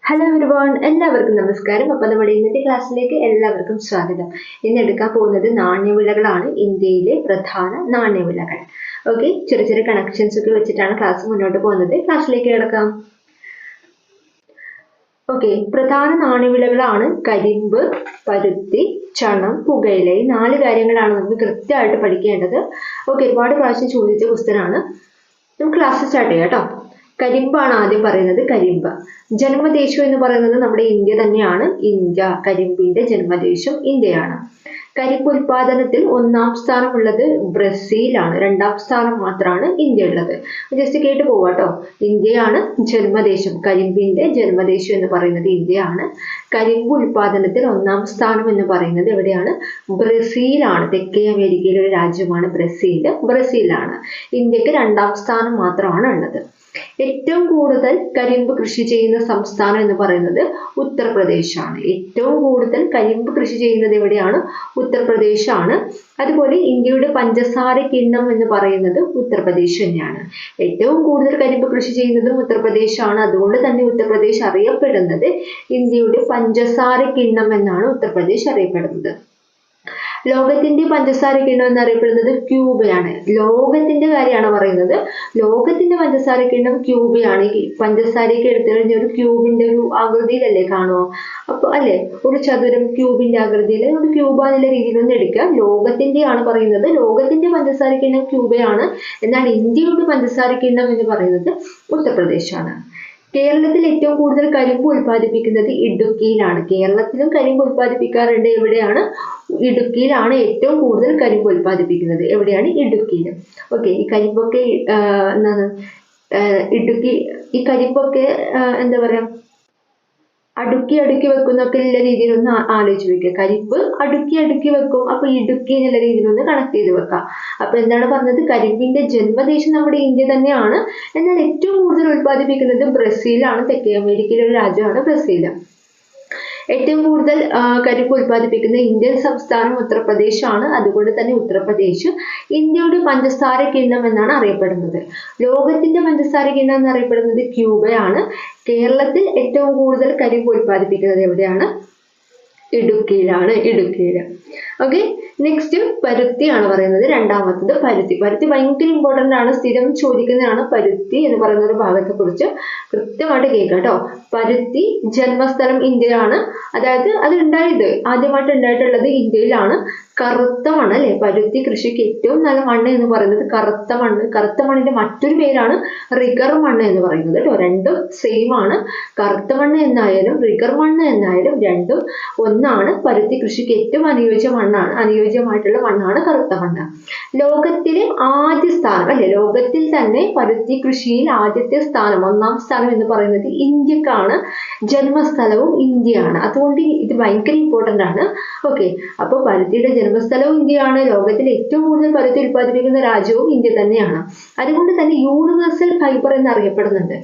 Hello everyone, എല്ലാവർക്കും നമസ്കാരം. അപ്പോൾ നമ്മുടെ ഇന്നത്തെ ക്ലാസ്സിലേക്ക് എല്ലാവർക്കും സ്വാഗതം. ഇന്ന് എടുക്കാൻ പോകുന്നത് നാണ്യവിളകളാണ്, ഇന്ത്യയിലെ പ്രധാന നാണ്യവിളകൾ. ഓക്കെ, ചെറിയ ചെറിയ കണക്ഷൻസ് ഒക്കെ വെച്ചിട്ടാണ് ക്ലാസ് മുന്നോട്ട് പോകുന്നത്. ക്ലാസ്സിലേക്ക് കിടക്കാം. ഓക്കെ, പ്രധാന നാണ്യവിളകളാണ് കരിമ്പ്, പരുത്തി, ചണം, പുകയില. ഈ 4 കാര്യങ്ങളാണ് നമുക്ക് കൃത്യമായിട്ട് പഠിക്കേണ്ടത്. ഓക്കെ, ഒരുപാട് പ്രാവശ്യം ചോദിച്ച ക്വസ്റ്റ്യനാണ്. നമുക്ക് ക്ലാസ് സ്റ്റാർട്ട് ചെയ്യാം കേട്ടോ. കരിമ്പാണ് ആദ്യം പറയുന്നത്. കരിമ്പ് ജന്മദേശം എന്ന് പറയുന്നത് നമ്മുടെ ഇന്ത്യ തന്നെയാണ്. ഇന്ത്യ, കരിമ്പിന്റെ ജന്മദേശം ഇന്ത്യയാണ്. കരിമ്പ് ഉൽപാദനത്തിൽ 1-ാം സ്ഥാനമുള്ളത് ബ്രസീലാണ്. 2-ാം സ്ഥാനം മാത്രമാണ് ഇന്ത്യ ഉള്ളത്. ജസ്റ്റ് കേട്ട് പോവാട്ടോ. ഇന്ത്യയാണ് ജന്മദേശം, കരിമ്പിന്റെ ജന്മദേശം എന്ന് പറയുന്നത് ഇന്ത്യയാണ്. കരിമ്പ് ഉൽപാദനത്തിൽ 1-ാം സ്ഥാനം എന്ന് പറയുന്നത് എവിടെയാണ്? ബ്രസീലാണ്. തെക്കേ അമേരിക്കയിലെ ഒരു രാജ്യമാണ് ബ്രസീലാണ്. ഇന്ത്യക്ക് 2-ാം സ്ഥാനം മാത്രമാണ് ഉള്ളത്. ഏറ്റവും കൂടുതൽ കരിമ്പ് കൃഷി ചെയ്യുന്ന സംസ്ഥാനം എന്ന് പറയുന്നത് ഉത്തർപ്രദേശാണ്. ഏറ്റവും കൂടുതൽ കരിമ്പ് കൃഷി ചെയ്യുന്നത് എവിടെയാണ്? ഉത്തർപ്രദേശാണ്. അതുപോലെ ഇന്ത്യയുടെ പഞ്ചസാര കിണ്ണം എന്ന് പറയുന്നത് ഉത്തർപ്രദേശ് തന്നെയാണ്. ഏറ്റവും കൂടുതൽ കരിമ്പ് കൃഷി ചെയ്യുന്നതും ഉത്തർപ്രദേശാണ്. അതുകൊണ്ട് തന്നെ ഉത്തർപ്രദേശ് അറിയപ്പെടുന്നത് ഇന്ത്യയുടെ പഞ്ചസാര കിണ്ണം എന്നാണ് ഉത്തർപ്രദേശ് അറിയപ്പെടുന്നത്. ലോകത്തിന്റെ പഞ്ചസാര കിണ്ണം എന്നറിയപ്പെടുന്നത് ക്യൂബയാണ്. ലോകത്തിന്റെ കാര്യമാണ് പറയുന്നത്. ലോകത്തിന്റെ പഞ്ചസാര കിണ്ണം ക്യൂബയാണ്. ഈ പഞ്ചസാരയൊക്കെ എടുത്തു കഴിഞ്ഞ ഒരു ക്യൂബിന്റെ ഒരു ആകൃതിയിലല്ലേ കാണുമോ? അപ്പൊ അല്ലെ, ഒരു ചതുരം ക്യൂബിന്റെ ആകൃതിയിൽ ഒരു ക്യൂബ എന്നുള്ള രീതിയിലൊന്നും എടുക്കുക. ലോകത്തിന്റെയാണ് പറയുന്നത്. ലോകത്തിന്റെ പഞ്ചസാര കിണ്ണം ക്യൂബയാണ്. എന്നാൽ ഇന്ത്യയുടെ പഞ്ചസാര കിണ്ണം എന്ന് പറയുന്നത് ഉത്തർപ്രദേശാണ്. കേരളത്തിൽ ഏറ്റവും കൂടുതൽ കരിമ്പ് ഉൽപ്പാദിപ്പിക്കുന്നത് ഇടുക്കിയിലാണ്. കേരളത്തിലും കരിമ്പ് ഉൽപ്പാദിപ്പിക്കാറുണ്ട്. എവിടെയാണ്? ഇടുക്കിയിലാണ് ഏറ്റവും കൂടുതൽ കരിമ്പ് ഉൽപ്പാദിപ്പിക്കുന്നത്. എവിടെയാണ്? ഇടുക്കിയിൽ. ഓക്കെ, ഈ കരിമ്പൊക്കെ എന്താണ് ഇടുക്കി, ഈ കരിമ്പൊക്കെ എന്താ പറയാ, അടുക്കി വെക്കുന്നൊക്കെ ഉള്ള രീതിയിൽ ഒന്ന് ആലോചിച്ച് വെക്കുക. കരിമ്പ് അടുക്കി വെക്കും. അപ്പൊ ഇടുക്കി എന്നുള്ള രീതിയിൽ ഒന്ന് കണക്ട് ചെയ്ത് വെക്കാം. അപ്പൊ എന്താണ് പറഞ്ഞത്? കരിമ്പിന്റെ ജന്മദേശം നമ്മുടെ ഇന്ത്യ തന്നെയാണ്. എന്നാൽ ഏറ്റവും കൂടുതൽ ഉൽപ്പാദിപ്പിക്കുന്നത് ബ്രസീലാണ്. തെക്കേ അമേരിക്കയിലെ ഒരു രാജ്യമാണ് ബ്രസീൽ. ഏറ്റവും കൂടുതൽ കരിമ്പ് ഉൽപ്പാദിപ്പിക്കുന്ന ഇന്ത്യൻ സംസ്ഥാനം ഉത്തർപ്രദേശാണ്. അതുകൊണ്ട് തന്നെ ഉത്തർപ്രദേശ് ഇന്ത്യയുടെ പഞ്ചസാര കിണ്ണം എന്നാണ് അറിയപ്പെടുന്നത്. ലോകത്തിന്റെ പഞ്ചസാര കിണ്ണം എന്നറിയപ്പെടുന്നത് ക്യൂബയാണ്. കേരളത്തിൽ ഏറ്റവും കൂടുതൽ കരിമ്പ് ഉൽപ്പാദിപ്പിക്കുന്നത് എവിടെയാണ്? ഇടുക്കിയിലാണ്. ഓക്കെ, നെക്സ്റ്റ് പരുത്തിയാണ് പറയുന്നത്. രണ്ടാമത്തത് പരുത്തി ഭയങ്കര ഇമ്പോർട്ടന്റ് ആണ്. സ്ഥിരം ചോദിക്കുന്നതാണ് പരുത്തി എന്ന് പറയുന്ന ഒരു ഭാഗത്തെ കുറിച്ച് കൃത്യമായിട്ട് കേൾക്കാം കേട്ടോ. പരുത്തി ജന്മസ്ഥലം ഇന്ത്യയാണ്. അതായത് അത് ആദ്യമായിട്ട് ഉണ്ടായിട്ടുള്ളത് ഇന്ത്യയിലാണ്. കറുത്ത മണ്ണ് അല്ലെ, പരുത്തി കൃഷിക്ക് ഏറ്റവും നല്ല മണ്ണ് എന്ന് പറയുന്നത് കറുത്ത മണ്ണ്. കറുത്ത മണ്ണിന്റെ മറ്റൊരു പേരാണ് റിഗർ മണ്ണ് എന്ന് പറയുന്നത് കേട്ടോ. രണ്ടും സെയിം ആണ്. കറുത്ത മണ്ണ് എന്നായാലും റിഗർ മണ്ണ് എന്നായാലും രണ്ടും ഒന്നാണ്. പരുത്തി കൃഷിക്ക് ഏറ്റവും അനുയോജ്യമായിട്ടുള്ള മണ്ണാണ് കറുത്ത മണ്ണ്. ലോകത്തിലെ ആദ്യ സ്ഥാനം അല്ലെ, ലോകത്തിൽ തന്നെ പരുത്തി കൃഷിയിൽ ആദ്യത്തെ സ്ഥാനം, 1-ാം സ്ഥാനം എന്ന് പറയുന്നത് ഇന്ത്യക്കാണ്. ജന്മസ്ഥലവും ഇന്ത്യയാണ്. അതുകൊണ്ട് ഇത് ഭയങ്കര ഇമ്പോർട്ടന്റ് ആണ്. ഓക്കെ, അപ്പൊ പരുത്തിയുടെ ജന്മസ്ഥലവും ഇന്ത്യയാണ്. ലോകത്തിൽ ഏറ്റവും കൂടുതൽ പരുത്തി ഉൽപ്പാദിപ്പിക്കുന്ന രാജ്യവും ഇന്ത്യ തന്നെയാണ്. അതുകൊണ്ട് തന്നെ യൂണിവേഴ്സൽ ഫൈബർ എന്നറിയപ്പെടുന്നത്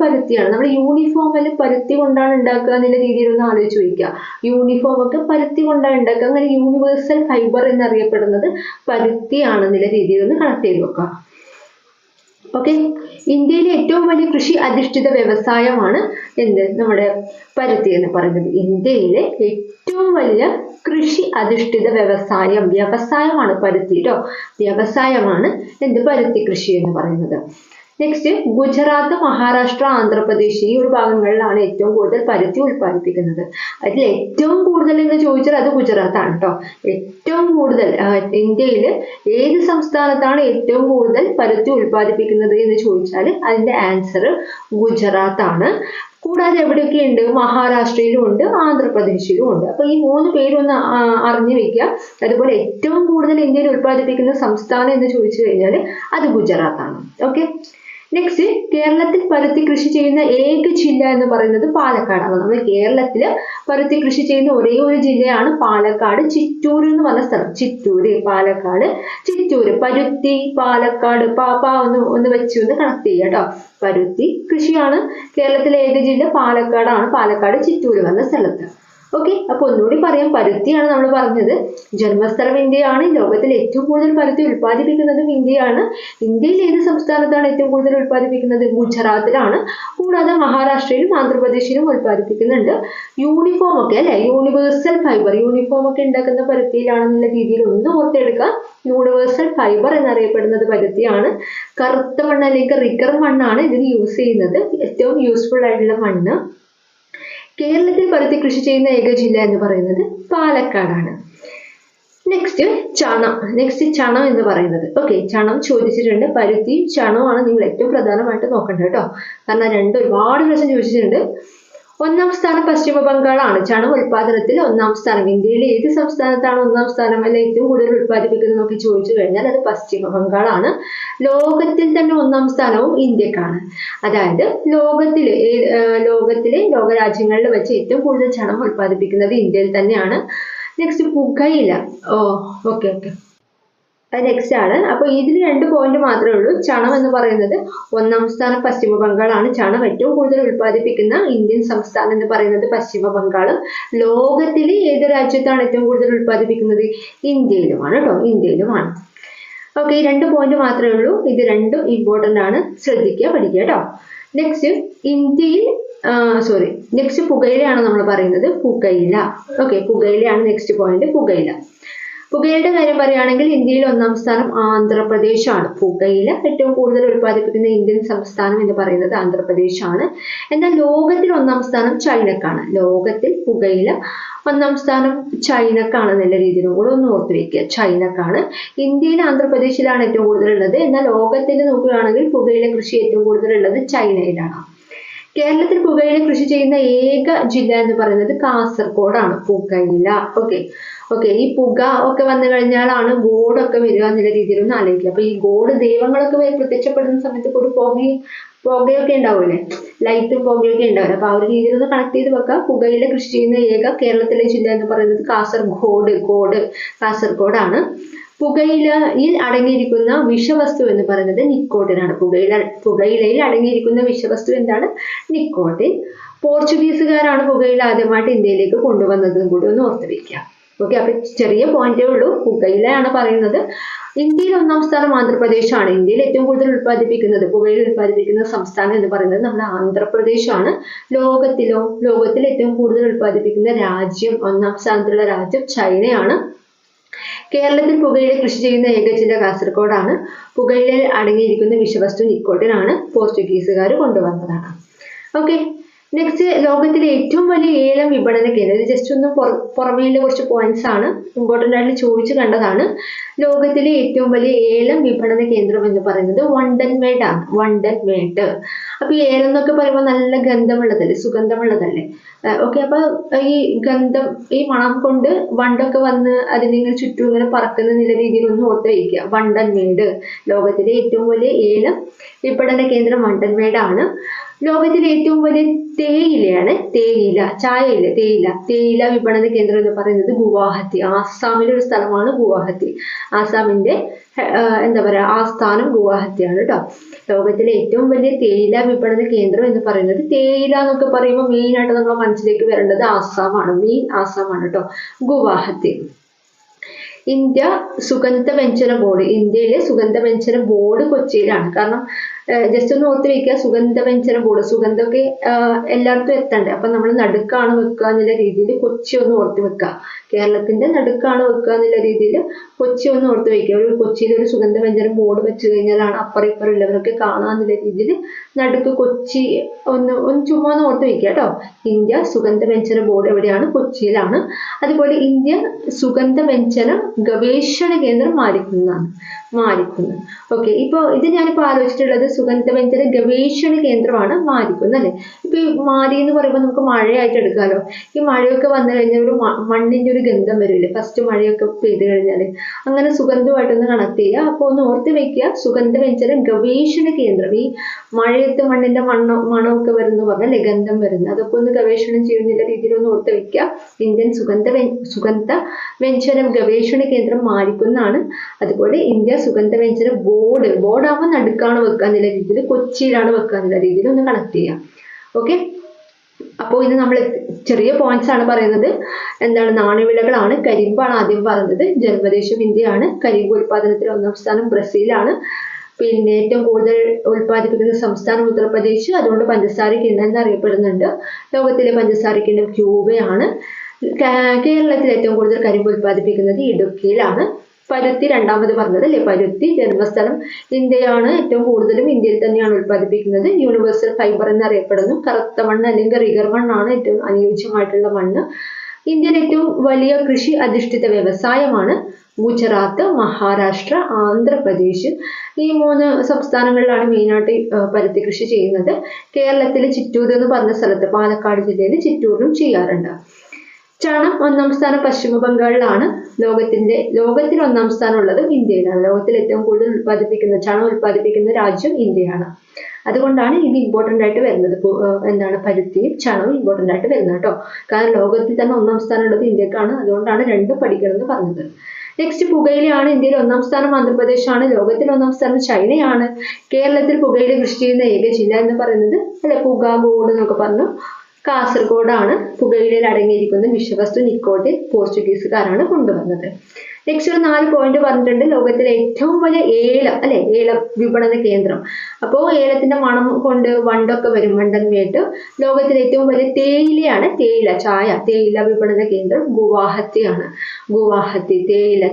പരുത്തിയാണ്. നമ്മുടെ യൂണിഫോമിൽ പരുത്തി കൊണ്ടാണ് ഉണ്ടാക്കുക എന്നുള്ള രീതിയിലൊന്ന് ആലോചിച്ച് വയ്ക്കുക. യൂണിഫോം ഒക്കെ പരുത്തി കൊണ്ടാണ് ഉണ്ടാക്കുക. അങ്ങനെ യൂണിവേഴ്സൽ ഫൈബർ എന്നറിയപ്പെടുന്നത് പരുത്തിയാണെന്നുള്ള രീതിയിലൊന്ന് കണക്ട് ചെയ്ത് വെക്കുക. ഓക്കെ, ഇന്ത്യയിലെ ഏറ്റവും വലിയ കൃഷി അധിഷ്ഠിത വ്യവസായമാണ് നമ്മുടെ പരുത്തി എന്ന് പറയുന്നത്. ഇന്ത്യയിലെ ഏറ്റവും വലിയ കൃഷി അധിഷ്ഠിത വ്യവസായമാണ് പരുത്തി കേട്ടോ. വ്യവസായമാണ് പരുത്തി കൃഷി എന്ന് പറയുന്നത്. നെക്സ്റ്റ്, ഗുജറാത്ത്, മഹാരാഷ്ട്ര, ആന്ധ്രാപ്രദേശ് ഈ ഒരു ഭാഗങ്ങളിലാണ് ഏറ്റവും കൂടുതൽ പരുത്തി ഉൽപ്പാദിപ്പിക്കുന്നത്. അതിൽ ഏറ്റവും കൂടുതൽ എന്ന് ചോദിച്ചാൽ അത് ഗുജറാത്താണ് കേട്ടോ. ഏറ്റവും കൂടുതൽ ഇന്ത്യയിൽ ഏത് സംസ്ഥാനത്താണ് ഏറ്റവും കൂടുതൽ പരുത്തി ഉൽപ്പാദിപ്പിക്കുന്നത് എന്ന് ചോദിച്ചാൽ അതിന്റെ ആൻസർ ഗുജറാത്ത് ആണ്. കൂടാതെ എവിടെയൊക്കെ ഉണ്ട്? മഹാരാഷ്ട്രയിലും ഉണ്ട്, ആന്ധ്രാപ്രദേശിലും ഉണ്ട്. അപ്പൊ ഈ 3 പേരൊന്ന് അറിഞ്ഞു വെക്കുക. അതുപോലെ ഏറ്റവും കൂടുതൽ ഇന്ത്യയിൽ ഉൽപ്പാദിപ്പിക്കുന്ന സംസ്ഥാനം എന്ന് ചോദിച്ചു കഴിഞ്ഞാൽ അത് ഗുജറാത്താണ്. ഓക്കെ, നെക്സ്റ്റ്, കേരളത്തിൽ പരുത്തി കൃഷി ചെയ്യുന്ന ഏക ജില്ല എന്ന് പറയുന്നത് പാലക്കാടാണ്. നമ്മൾ കേരളത്തിൽ പരുത്തി കൃഷി ചെയ്യുന്ന ഒരേ ഒരു ജില്ലയാണ് പാലക്കാട്. ചിറ്റൂർ എന്ന് പറഞ്ഞ സ്ഥലം. പാലക്കാട് ചിറ്റൂര്. പരുത്തി പാലക്കാട് ഒന്ന് വെച്ച് കണക്ട് ചെയ്യുക കേട്ടോ. പരുത്തി കൃഷിയാണ്. കേരളത്തിലെ ഏക ജില്ല? പാലക്കാടാണ്. പാലക്കാട് ചിറ്റൂര് പറഞ്ഞ സ്ഥലത്ത്. ഓക്കെ, അപ്പൊ ഒന്നുകൂടി പറയാം. പരുത്തിയാണ് നമ്മൾ പറഞ്ഞത്. ജന്മസ്ഥലം ഇന്ത്യയാണ്. ലോകത്തിൽ ഏറ്റവും കൂടുതൽ പരുത്തി ഉൽപ്പാദിപ്പിക്കുന്നതും ഇന്ത്യയാണ്. ഇന്ത്യയിൽ ഏത് സംസ്ഥാനത്താണ് ഏറ്റവും കൂടുതൽ ഉൽപ്പാദിപ്പിക്കുന്നത്? ഗുജറാത്തിലാണ്. കൂടാതെ മഹാരാഷ്ട്രയിലും ആന്ധ്രാപ്രദേശിലും ഉൽപ്പാദിപ്പിക്കുന്നുണ്ട്. യൂണിഫോം ഒക്കെ അല്ലെ, യൂണിവേഴ്സൽ ഫൈബർ, യൂണിഫോം ഒക്കെ ഉണ്ടാക്കുന്ന പരുത്തിയിലാണെന്നുള്ള രീതിയിൽ ഒന്ന് ഓർത്തെടുക്കുക. യൂണിവേഴ്സൽ ഫൈബർ എന്നറിയപ്പെടുന്നത് പരുത്തിയാണ്. കറുത്ത മണ്ണ് അല്ലെങ്കിൽ റിക്കർ മണ്ണാണ് ഇതിന് യൂസ് ചെയ്യുന്നത്, ഏറ്റവും യൂസ്ഫുൾ ആയിട്ടുള്ള മണ്ണ്. കേരളത്തിൽ പരുത്തി കൃഷി ചെയ്യുന്ന ഏക ജില്ല എന്ന് പറയുന്നത് പാലക്കാടാണ്. നെക്സ്റ്റ് ചണം എന്ന് പറയുന്നത്. ഓക്കെ, ചണം ചോദിച്ചിട്ടുണ്ട്. പരുത്തിയും ചണവുമാണ് നിങ്ങൾ ഏറ്റവും പ്രധാനമായിട്ട് നോക്കേണ്ടത് കേട്ടോ, കാരണം രണ്ടും ഒരുപാട് പ്രാവശ്യം ചോദിച്ചിട്ടുണ്ട്. 1-ാം സ്ഥാനം പശ്ചിമ ബംഗാളാണ് ചണം ഉൽപാദനത്തിൽ 1-ാം സ്ഥാനം. ഇന്ത്യയിലെ ഏത് സംസ്ഥാനത്താണ് 1-ാം സ്ഥാനം അല്ലെ ഏറ്റവും കൂടുതൽ ഉൽപ്പാദിപ്പിക്കുന്നത് എന്നൊക്കെ ചോദിച്ചു കഴിഞ്ഞാൽ അത് പശ്ചിമ ബംഗാളാണ്. ലോകത്തിൽ തന്നെ 1-ാം സ്ഥാനവും ഇന്ത്യക്കാണ്. അതായത് ലോകരാജ്യങ്ങളിൽ വെച്ച് ഏറ്റവും കൂടുതൽ ചണം ഉൽപ്പാദിപ്പിക്കുന്നത് ഇന്ത്യയിൽ തന്നെയാണ്. നെക്സ്റ്റ് പുകയില. ഓക്കെ അത് നെക്സ്റ്റ് ആണ്. അപ്പൊ ഇതിൽ 2 പോയിന്റ് മാത്രമേ ഉള്ളൂ. ചണം എന്ന് പറയുന്നത് 1-ാം സ്ഥാനം പശ്ചിമ ബംഗാളാണ്. ചണം ഏറ്റവും കൂടുതൽ ഉൽപ്പാദിപ്പിക്കുന്ന ഇന്ത്യൻ സംസ്ഥാനം എന്ന് പറയുന്നത് പശ്ചിമ ബംഗാൾ. ലോകത്തിലെ ഏത് രാജ്യത്താണ് ഏറ്റവും കൂടുതൽ ഉൽപ്പാദിപ്പിക്കുന്നത്? ഇന്ത്യയിലുമാണ് കേട്ടോ, ഇന്ത്യയിലുമാണ്. ഓക്കെ, ഈ 2 പോയിന്റ് മാത്രമേ ഉള്ളൂ. ഇത് രണ്ടും ഇമ്പോർട്ടന്റ് ആണ്, ശ്രദ്ധിക്കുക, പഠിക്കുക കേട്ടോ. നെക്സ്റ്റ് നെക്സ്റ്റ് പുകയിലയാണ് നമ്മൾ പറയുന്നത്. പുകയില. ഓക്കെ, പുകയിലയാണ് നെക്സ്റ്റ് പോയിന്റ്. പുകയിലയുടെ കാര്യം പറയുകയാണെങ്കിൽ ഇന്ത്യയിൽ 1-ാം സ്ഥാനം ആന്ധ്രാപ്രദേശാണ്. പുകയില ഏറ്റവും കൂടുതൽ ഉൽപ്പാദിപ്പിക്കുന്ന ഇന്ത്യൻ സംസ്ഥാനം എന്ന് പറയുന്നത് ആന്ധ്രാപ്രദേശാണ്. എന്നാൽ ലോകത്തിൽ 1-ാം സ്ഥാനം ചൈനക്കാണ്. ലോകത്തിൽ പുകയില 1-ാം സ്ഥാനം ചൈനക്കാണ് എന്നുള്ള രീതിയിലും കൂടെ ഒന്ന് ഓർത്ത് വയ്ക്കുക. ചൈനക്കാണ്. ഇന്ത്യയിൽ ആന്ധ്രാപ്രദേശിലാണ് ഏറ്റവും കൂടുതൽ ഉള്ളത്. എന്നാൽ ലോകത്തിൽ നോക്കുകയാണെങ്കിൽ പുകയില കൃഷി ഏറ്റവും കൂടുതൽ ഉള്ളത് ചൈനയിലാണ്. കേരളത്തിൽ പുകയില കൃഷി ചെയ്യുന്ന ഏക ജില്ല എന്ന് പറയുന്നത് കാസർഗോഡാണ്. പുകയില. ഓക്കെ, ഈ പുക ഒക്കെ വന്നു കഴിഞ്ഞാലാണ് ഗോഡൊക്കെ വരിക എന്നുള്ള രീതിയിലൊന്നും ആലോചിക്കുക. അപ്പൊ ഈ ഗോഡ് ദൈവങ്ങളൊക്കെ പ്രത്യക്ഷപ്പെടുന്ന സമയത്ത് ഒരു പുകയൊക്കെ ഉണ്ടാവില്ലേ, ലൈറ്റും പുകയൊക്കെ ഉണ്ടാവില്ല. അപ്പൊ ആ ഒരു രീതിയിലൊന്ന് കണക്ട് ചെയ്ത് വെക്കാം. പുകയില കൃഷി ചെയ്യുന്ന ഏക കേരളത്തിലെ ജില്ല എന്ന് പറയുന്നത് കാസർഗോഡാണ്. പുകയിലയിൽ അടങ്ങിയിരിക്കുന്ന വിഷവസ്തു എന്ന് പറയുന്നത് നിക്കോട്ടിനാണ്. പുകയിലയിൽ അടങ്ങിയിരിക്കുന്ന വിഷവസ്തു എന്താണ്? നിക്കോട്ടിൻ. പോർച്ചുഗീസുകാരാണ് പുകയില ആദ്യമായിട്ട് ഇന്ത്യയിലേക്ക് കൊണ്ടുവന്നതും കൂടി ഒന്ന് ഓർത്ത് വയ്ക്കുക. ഓക്കെ, അപ്പൊ ചെറിയ പോയിന്റേ ഉള്ളൂ. പുകയിലയാണ് പറയുന്നത്. ഇന്ത്യയിൽ 1-ാം സ്ഥാനം ആന്ധ്രാപ്രദേശാണ്. ഇന്ത്യയിൽ ഏറ്റവും കൂടുതൽ പുകയില ഉൽപ്പാദിപ്പിക്കുന്ന സംസ്ഥാനം എന്ന് പറയുന്നത് നമ്മുടെ ആന്ധ്രാപ്രദേശാണ്. ലോകത്തിൽ ഏറ്റവും കൂടുതൽ ഉൽപ്പാദിപ്പിക്കുന്ന രാജ്യം, 1-ാം സ്ഥാനത്തുള്ള രാജ്യം ചൈനയാണ്. കേരളത്തിൽ പുകയില കൃഷി ചെയ്യുന്ന ഏക ജില്ല കാസർഗോഡാണ്. പുകയിലയിൽ അടങ്ങിയിരിക്കുന്ന വിഷവസ്തു നിക്കോട്ടിനാണ്. പോർച്ചുഗീസുകാർ കൊണ്ടുവന്നതാണ്. ഓക്കെ, നെക്സ്റ്റ് ലോകത്തിലെ ഏറ്റവും വലിയ ഏലം വിപണന കേന്ദ്രം. ഇത് ജസ്റ്റ് ഒന്ന് പുറമേയുള്ള കുറച്ച് പോയിന്റ്സ് ആണ്, ഇമ്പോർട്ടൻ്റ് ആയിട്ട് ചോദിച്ചു കണ്ടതാണ്. ലോകത്തിലെ ഏറ്റവും വലിയ ഏലം വിപണന കേന്ദ്രം എന്ന് പറയുന്നത് വണ്ടൻമേട് ആണ്. വണ്ടൻമേട്. അപ്പൊ ഈ ഏലം എന്നൊക്കെ പറയുമ്പോൾ നല്ല ഗന്ധമുള്ളതല്ലേ, സുഗന്ധമുള്ളതല്ലേ. ഓക്കെ, അപ്പൊ ഈ മണം കൊണ്ട് വണ്ടൊക്കെ വന്ന് അതിനിങ്ങനെ ചുറ്റും ഇങ്ങനെ പറക്കുന്ന നില രീതിയിൽ ഒന്ന് ഓർത്ത് വയ്ക്കുക. വണ്ടൻമേട്. ലോകത്തിലെ ഏറ്റവും വലിയ ഏലം വിപണന കേന്ദ്രം വണ്ടൻമേടാണ്. ലോകത്തിലെ ഏറ്റവും വലിയ തേയില വിപണന കേന്ദ്രം എന്ന് പറയുന്നത് ഗുവാഹത്തി. ആസാമിലെ ഒരു സ്ഥലമാണ് ഗുവാഹത്തി. ആസാമിന്റെ ആസ്ഥാനം ഗുവാഹത്തിയാണ് കേട്ടോ. ലോകത്തിലെ ഏറ്റവും വലിയ തേയില വിപണന കേന്ദ്രം എന്ന് പറയുന്നത്, തേയില എന്നൊക്കെ പറയുമ്പോൾ മെയിൻ ആയിട്ട് നമ്മുടെ മനസ്സിലേക്ക് വരേണ്ടത് ആസാമാണ്. കേട്ടോ, ഗുവാഹത്തി. India സുഗന്ധവ്യഞ്ജന board. ഇന്ത്യയിലെ സുഗന്ധവ്യഞ്ജന ബോർഡ് കൊച്ചിയിലാണ്. കാരണം ജസ്റ്റ് ഒന്ന് ഓർത്ത് വയ്ക്കുക, സുഗന്ധവ്യഞ്ജന ബോർഡ്. സുഗന്ധമൊക്കെ എല്ലായിടത്തും എത്തണ്ടേ. അപ്പൊ നമ്മൾ നടുക്കാണ് വെക്കുക എന്നുള്ള രീതിയിൽ കൊച്ചി ഒന്ന് ഓർത്ത് വെക്കുക. കേരളത്തിന്റെ നടുക്കാണ് വെക്കുക എന്നുള്ള രീതിയിൽ കൊച്ചി ഒന്ന് ഓർത്ത് വയ്ക്കുക. കൊച്ചിയിൽ ഒരു സുഗന്ധവ്യഞ്ജന ബോർഡ് വെച്ച് കഴിഞ്ഞാലാണ് അപ്പുറം ഇപ്പുറം ഉള്ളവരൊക്കെ കാണാന്നുള്ള രീതിയിൽ നടുക്ക് കൊച്ചി ഒന്ന് ചുമ്മാ ഒന്ന് ഓർത്ത് വയ്ക്കുക കേട്ടോ. ഇന്ത്യ സുഗന്ധവ്യഞ്ജന ബോർഡ് എവിടെയാണ്? കൊച്ചിയിലാണ്. അതുപോലെ ഇന്ത്യ സുഗന്ധവ്യഞ്ജന ഗവേഷണ കേന്ദ്രം മാരിക്കുന്ന്. ഓക്കെ, ഇത് ഞാനിപ്പോൾ ആലോചിച്ചിട്ടുള്ളത് സുഗന്ധവ്യഞ്ജന ഗവേഷണ കേന്ദ്രമാണ് മാരിക്കുന്ന് അല്ലെ. ഇപ്പൊ ഈ മാരി എന്ന് പറയുമ്പോൾ നമുക്ക് മഴയായിട്ട് എടുക്കാമല്ലോ. ഈ മഴയൊക്കെ വന്നു കഴിഞ്ഞാൽ ഒരു മണ്ണിന്റെ ഒരു ഗന്ധം വരില്ലേ ഫസ്റ്റ് മഴയൊക്കെ പെയ്ത് കഴിഞ്ഞാൽ. അങ്ങനെ സുഗന്ധമായിട്ടൊന്ന് കണക്ട് ചെയ്യുക. അപ്പോൾ ഒന്ന് ഓർത്ത് വെക്കുക, സുഗന്ധവ്യഞ്ജന ഗവേഷണ കേന്ദ്രം. ഈ മഴയത്ത് മണ്ണിന്റെ മണമൊക്കെ വരുന്ന പറഞ്ഞല്ലേ, ഗന്ധം വരുന്നത്, അതൊക്കെ ഒന്ന് ഗവേഷണം ചെയ്യുന്ന രീതിയിൽ ഒന്ന് ഓർത്ത് വെക്കുക. ഇന്ത്യൻ സുഗന്ധവ്യഞ്ജന ഗവേഷണ കേന്ദ്രം മാരിക്കുന്നാണ്. അതുപോലെ ഇന്ത്യ സുഗന്ധവ്യഞ്ജന ബോർഡാകുമ്പോൾ നടുക്കാണ് വെക്കുക എന്നുള്ള രീതിയിൽ, കൊച്ചിയിലാണ് വെക്കുക എന്നുള്ള രീതിയിൽ ഒന്ന് കണക്ട് ചെയ്യാം. ഓക്കെ, അപ്പോൾ ഇത് നമ്മൾ ചെറിയ പോയിന്റ്സ് ആണ് പറയുന്നത്. നാണ്യവിളകളാണ്. കരിമ്പാണ് ആദ്യം പറഞ്ഞത്. ജന്മദേശം ഇന്ത്യയാണ്. കരിമ്പ് ഉൽപാദനത്തിൽ 1-ാം സ്ഥാനം ബ്രസീലാണ്. പിന്നെ ഏറ്റവും കൂടുതൽ ഉൽപ്പാദിപ്പിക്കുന്ന സംസ്ഥാനം ഉത്തർപ്രദേശ്, അതുകൊണ്ട് പഞ്ചസാര കിണ്ണം എന്നറിയപ്പെടുന്നുണ്ട്. ലോകത്തിലെ പഞ്ചസാര കിണ്ണം ക്യൂബയാണ്. കേരളത്തിൽ ഏറ്റവും കൂടുതൽ കരിമ്പ് ഉൽപ്പാദിപ്പിക്കുന്നത് ഇടുക്കിയിലാണ്. പരുത്തി രണ്ടാമത് പറഞ്ഞത് അല്ലേ, പരുത്തി ജന്മസ്ഥലം ഇന്ത്യയാണ്. ഏറ്റവും കൂടുതലും ഇന്ത്യയിൽ തന്നെയാണ് ഉൽപ്പാദിപ്പിക്കുന്നത്. യൂണിവേഴ്സൽ ഫൈബർ എന്നറിയപ്പെടുന്നു. കറുത്ത മണ്ണ് അല്ലെങ്കിൽ റിഗർ മണ്ണാണ് ഏറ്റവും അനുയോജ്യമായിട്ടുള്ള മണ്ണ്. ഇന്ത്യയിൽ ഏറ്റവും വലിയ കൃഷി അധിഷ്ഠിത വ്യവസായമാണ് ഗുജറാത്ത്, മഹാരാഷ്ട്ര, ആന്ധ്രാപ്രദേശ്. ഈ 3 സംസ്ഥാനങ്ങളിലാണ് മെയിനായിട്ട് പരുത്തി കൃഷി ചെയ്യുന്നത്. കേരളത്തിൽ ചിറ്റൂർ എന്ന് പറഞ്ഞ സ്ഥലത്ത്, പാലക്കാട് ജില്ലയിൽ ചിറ്റൂരിലും ചെയ്യാറുണ്ട്. ചണം 1-ാം സ്ഥാനം പശ്ചിമ ബംഗാളിലാണ്. ലോകത്തിൽ 1-ാം സ്ഥാനം ഉള്ളത് ഇന്ത്യയിലാണ്. ലോകത്തിൽ ഏറ്റവും കൂടുതൽ ചണം ഉൽപ്പാദിപ്പിക്കുന്ന രാജ്യം ഇന്ത്യയാണ്. അതുകൊണ്ടാണ് ഇത് ഇമ്പോർട്ടൻ്റ് ആയിട്ട് വരുന്നത്. പരുത്തിയും ചണവും ഇമ്പോർട്ടൻ്റ് ആയിട്ട് വരുന്നത് കേട്ടോ. കാരണം ലോകത്തിൽ തന്നെ 1-ാം സ്ഥാനം ഉള്ളത് ഇന്ത്യക്കാണ്. അതുകൊണ്ടാണ് രണ്ടും പഠിക്കണം എന്ന് പറഞ്ഞത്. നെക്സ്റ്റ്, പുകയിലയാണ്. ഇന്ത്യയിൽ 1-ാം സ്ഥാനം ആന്ധ്രാപ്രദേശാണ്. ലോകത്തിൽ 1-ാം സ്ഥാനം ചൈനയാണ്. കേരളത്തിൽ പുകയില കൃഷി ചെയ്യുന്ന ഏക ജില്ല എന്ന് പറയുന്നത് പുകാഗോഡ് എന്നൊക്കെ പറഞ്ഞു കാസർഗോഡാണ്. പുകയിലയിൽ അടങ്ങിയിരിക്കുന്ന വിഷവസ്തു നിക്കോട്ടിൻ പോർച്ചുഗീസുകാരാണ് കൊണ്ടുവന്നത്. നെക്സ്റ്റ് ഒരു 4 പോയിന്റ് പറഞ്ഞിട്ടുണ്ട്. ലോകത്തിലെ ഏറ്റവും വലിയ ഏലം വിപണന കേന്ദ്രം. അപ്പോൾ ഏലത്തിന്റെ മണം കൊണ്ട് വണ്ടൊക്കെ വരും, വണ്ടൻ വേട്ട്. ലോകത്തിലെ ഏറ്റവും വലിയ തേയിലയാണ്, തേയില വിപണന കേന്ദ്രം ഗുവാഹത്തിയാണ്.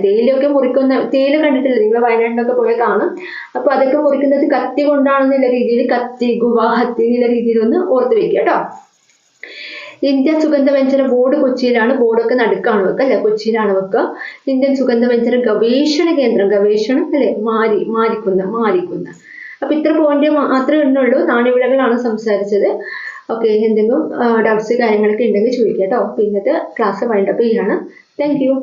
തേയിലയൊക്കെ മുറിക്കുന്ന, തേയില കണ്ടിട്ടില്ല നിങ്ങൾ? വയനാട്ടിലൊക്കെ പോയാൽ കാണും. അപ്പൊ അതൊക്കെ മുറിക്കുന്നത് കത്തി കൊണ്ടാണെന്നുള്ള രീതിയിൽ ഗുവാഹത്തി എന്നുള്ള രീതിയിൽ ഒന്ന് ഓർത്ത് വെക്കുക കേട്ടോ. ഇന്ത്യൻ സുഗന്ധവ്യഞ്ജന ബോർഡ് കൊച്ചിയിലാണ്. ബോർഡൊക്കെ നടുക്കാണ് വെക്കുക അല്ലെ, കൊച്ചിയിലാണ് വെക്കുക. ഇന്ത്യൻ സുഗന്ധവ്യഞ്ജന ഗവേഷണ കേന്ദ്രം, ഗവേഷണം അല്ലെ, മാരിക്കുന്ന്. അപ്പൊ ഇത്ര പോയിന്റ് മാത്രമേ ഉള്ളൂ. നാണ്യവിളകളാണ് സംസാരിച്ചത്. ഓക്കെ, എന്തെങ്കിലും ഡൗട്ട്സ് കാര്യങ്ങളൊക്കെ ഉണ്ടെങ്കിൽ ചോദിക്കാം കേട്ടോ. പിന്നത്തെ ക്ലാസ് വൈൻഡപ്പ് ചെയ്യാണ്. Thank you.